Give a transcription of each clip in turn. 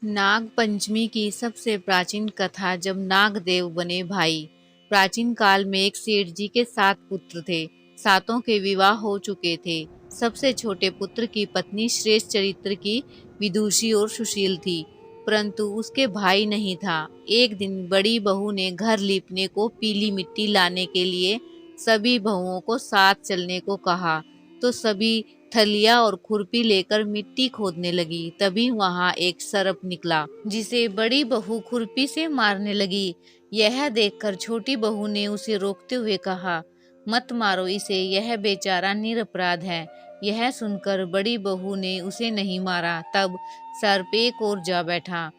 नाग पंचमी की सबसे प्राचीन कथा। जब नागदेव बने भाई। प्राचीन काल में एक सेठ जी के 7 पुत्र थे। सातों के विवाह हो चुके थे। सबसे छोटे पुत्र की पत्नी श्रेष्ठ चरित्र की, विदुषी और सुशील थी, परंतु उसके भाई नहीं था। एक दिन बड़ी बहू ने घर लीपने को पीली मिट्टी लाने के लिए सभी बहुओं को साथ चलने को कहा, तो सभी थलिया और खुरपी लेकर मिट्टी खोदने लगी। तभी वहां एक सर्प निकला, जिसे बड़ी बहू खुरपी से मारने लगी। यह देखकर छोटी बहू ने उसे रोकते हुए कहा, मत मारो इसे, यह बेचारा निरपराध है। यह सुनकर बड़ी बहू ने उसे नहीं मारा। तब सर्प एक और जा बैठा।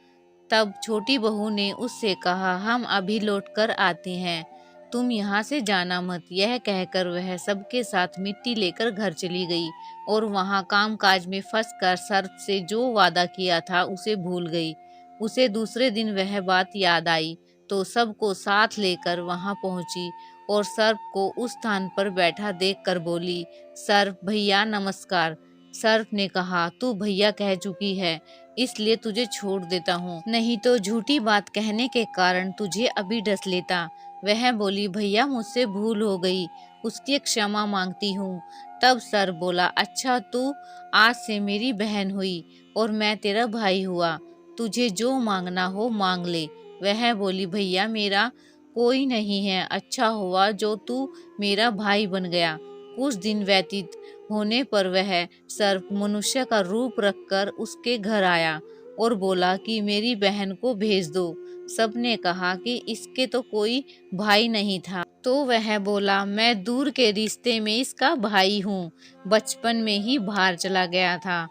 तब छोटी बहू ने उससे कहा, हम अभी लौट कर आते हैं, तुम यहाँ से जाना मत। यह कहकर वह सबके साथ मिट्टी लेकर घर चली गई और वहाँ कामकाज में फंसकर सर्प से जो वादा किया था उसे भूल गई। उसे दूसरे दिन वह बात याद आई, तो सबको साथ लेकर वहाँ पहुंची और सर्प को उस स्थान पर बैठा देखकर बोली, सर्प भैया नमस्कार। सर्प ने कहा, तू भैया कह चुकी है, इसलिए तुझे छोड़ देता हूँ, नहीं तो झूठी बात कहने के कारण तुझे अभी डस लेता। वह बोली, भैया मुझसे भूल हो गई, उसकी क्षमा मांगती हूँ। तब सर बोला, अच्छा तू आज से मेरी बहन हुई और मैं तेरा भाई हुआ, तुझे जो मांगना हो मांग ले। वह बोली, भैया मेरा कोई नहीं है, अच्छा हुआ जो तू मेरा भाई बन गया। कुछ दिन व्यतीत होने पर वह सर्प मनुष्य का रूप रखकर उसके घर आया और बोला कि मेरी बहन को भेज दो। सबने कहा कि इसके तो कोई भाई नहीं था, तो वह बोला, मैं दूर के रिश्ते में इसका भाई हूँ, बचपन में ही बाहर चला गया था।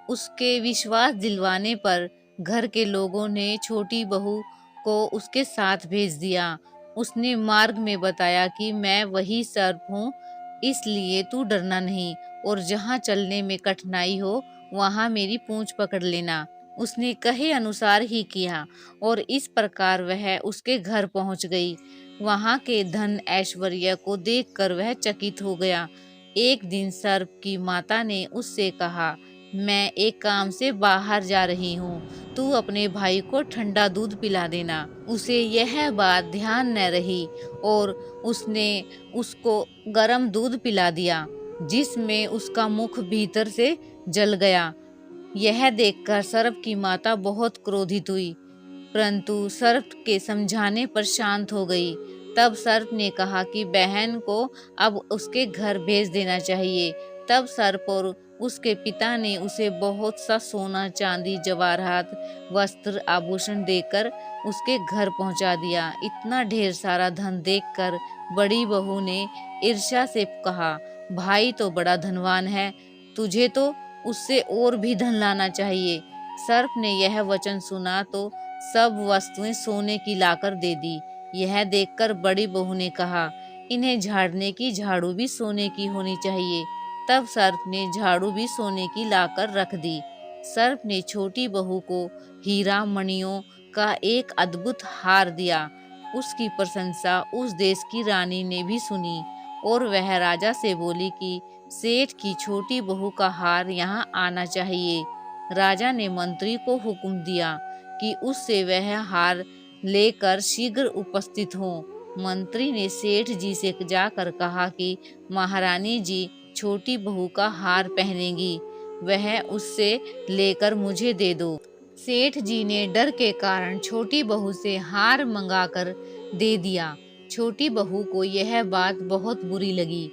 उसके विश्वास दिलवाने पर घर के लोगों ने छोटी बहू को उसके साथ भेज दिया। उसने मार्ग में बताया कि मैं वही सर्प हूँ, इसलिए तू डरना नहीं, और जहाँ चलने में कठिनाई हो वहाँ मेरी पूंछ पकड़ लेना। उसने कहे अनुसार ही किया और इस प्रकार वह उसके घर पहुँच गई। वहाँ के धन ऐश्वर्य को देखकर वह चकित हो गया। एक दिन सर्प की माता ने उससे कहा, मैं एक काम से बाहर जा रही हूँ, तू अपने भाई को ठंडा दूध पिला देना। उसे यह बात ध्यान न रही और उसने उसको गर्म दूध पिला दिया, जिसमें उसका मुख भीतर से जल गया। यह देखकर सर्प की माता बहुत क्रोधित हुई, परंतु सर्प के समझाने पर शांत हो गई। तब सर्प ने कहा कि बहन को अब उसके घर भेज देना चाहिए। तब सर्प और उसके पिता ने उसे बहुत सा सोना, चांदी, जवाहरात, वस्त्र, आभूषण देकर उसके घर पहुंचा दिया। इतना ढेर सारा धन देखकर बड़ी बहू ने ईर्ष्या से कहा, भाई तो बड़ा धनवान है, तुझे तो उससे और भी धन लाना चाहिए। सर्प ने यह वचन सुना तो सब वस्तुएं सोने की लाकर दे दी। यह देखकर बड़ी बहू ने कहा, इन्हें झाड़ने की झाड़ू भी सोने की होनी चाहिए। तब सर्प ने झाड़ू भी सोने की लाकर रख दी। सर्प ने छोटी बहू को हीरा मणियों का एक अद्भुत हार दिया। उसकी प्रशंसा उस देश की रानी ने भी सुनी और वह राजा से बोली कि सेठ की छोटी बहू का हार यहाँ आना चाहिए। राजा ने मंत्री को हुक्म दिया कि उससे वह हार लेकर शीघ्र उपस्थित हो। मंत्री ने सेठ जी से जाकर कहा कि महारानी जी छोटी बहू का हार पहनेगी, वह उससे लेकर मुझे दे दो। सेठ जी ने डर के कारण छोटी बहू से हार मंगाकर दे दिया। छोटी बहू को यह बात बहुत बुरी लगी।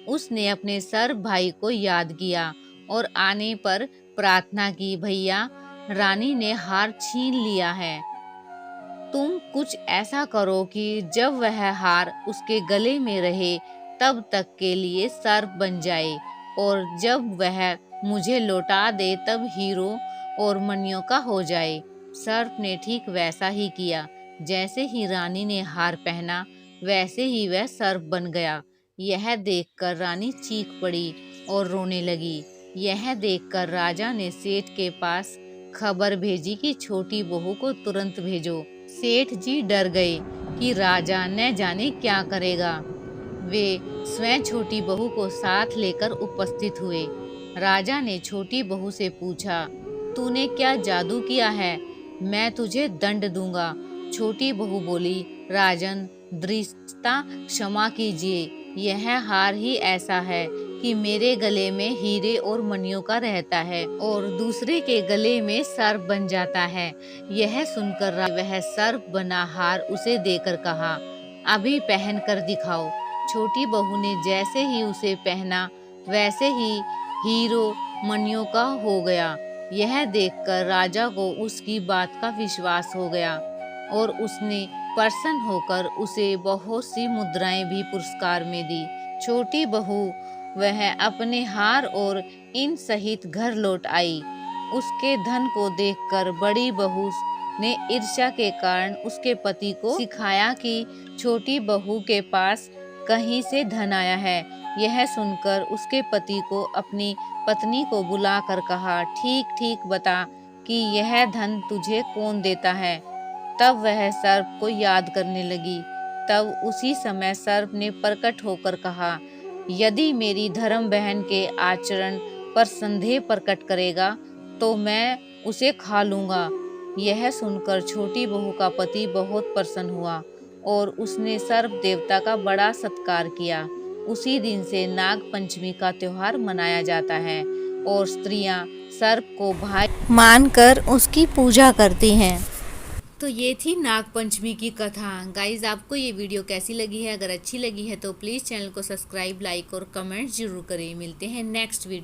उसने अपने सर्प भाई को याद किया और आने पर प्रार्थना की, भैया रानी ने हार छीन लिया है, तुम कुछ ऐसा करो कि जब वह हार उसके गले में रहे तब तक के लिए सर्प बन जाए, और जब वह मुझे लौटा दे तब हीरो और मणियों का हो जाए। सर्प ने ठीक वैसा ही किया। जैसे ही रानी ने हार पहना वैसे ही वह सर्प बन गया। यह देखकर रानी चीख पड़ी और रोने लगी। यह देखकर राजा ने सेठ के पास खबर भेजी कि छोटी बहू को तुरंत भेजो। सेठ जी डर गए कि राजा न जाने क्या करेगा। वे स्वयं छोटी बहू को साथ लेकर उपस्थित हुए। राजा ने छोटी बहू से पूछा, तूने क्या जादू किया है मैं तुझे दंड दूंगा। छोटी बहू बोली, राजन धृष्टता क्षमा कीजिए, यह हार ही ऐसा है कि मेरे गले में हीरे और मणियों का रहता है और दूसरे के गले में सर्प बन जाता है। यह सुनकर वह सर्प बना हार उसे देकर कहा, अभी पहन कर दिखाओ। छोटी बहू ने जैसे ही उसे पहना वैसे ही हीरो मणियों का हो गया। यह देखकर राजा को उसकी बात का विश्वास हो गया और उसने प्रसन्न होकर उसे बहुत सी मुद्राएं भी पुरस्कार में दी। छोटी बहू वह अपने हार और इन सहित घर लौट आई। उसके धन को देखकर बड़ी बहू ने ईर्ष्या के कारण उसके पति को सिखाया कि छोटी बहू के पास कहीं से धन आया है। यह सुनकर उसके पति को अपनी पत्नी को बुलाकर कहा, ठीक ठीक बता कि यह धन तुझे कौन देता है। तब वह सर्प को याद करने लगी। तब उसी समय सर्प ने प्रकट होकर कहा, यदि मेरी धर्म बहन के आचरण पर संदेह प्रकट करेगा तो मैं उसे खा लूंगा। यह सुनकर छोटी बहू का पति बहुत प्रसन्न हुआ और उसने सर्प देवता का बड़ा सत्कार किया। उसी दिन से नाग पंचमी का त्योहार मनाया जाता है और स्त्रियां सर्प को भाई मानकर उसकी पूजा करती हैं। तो ये थी नाग पंचमी की कथा। गाइज, आपको ये वीडियो कैसी लगी है? अगर अच्छी लगी है तो प्लीज़ चैनल को सब्सक्राइब, लाइक और कमेंट जरूर करें। मिलते हैं नेक्स्ट वीडियो।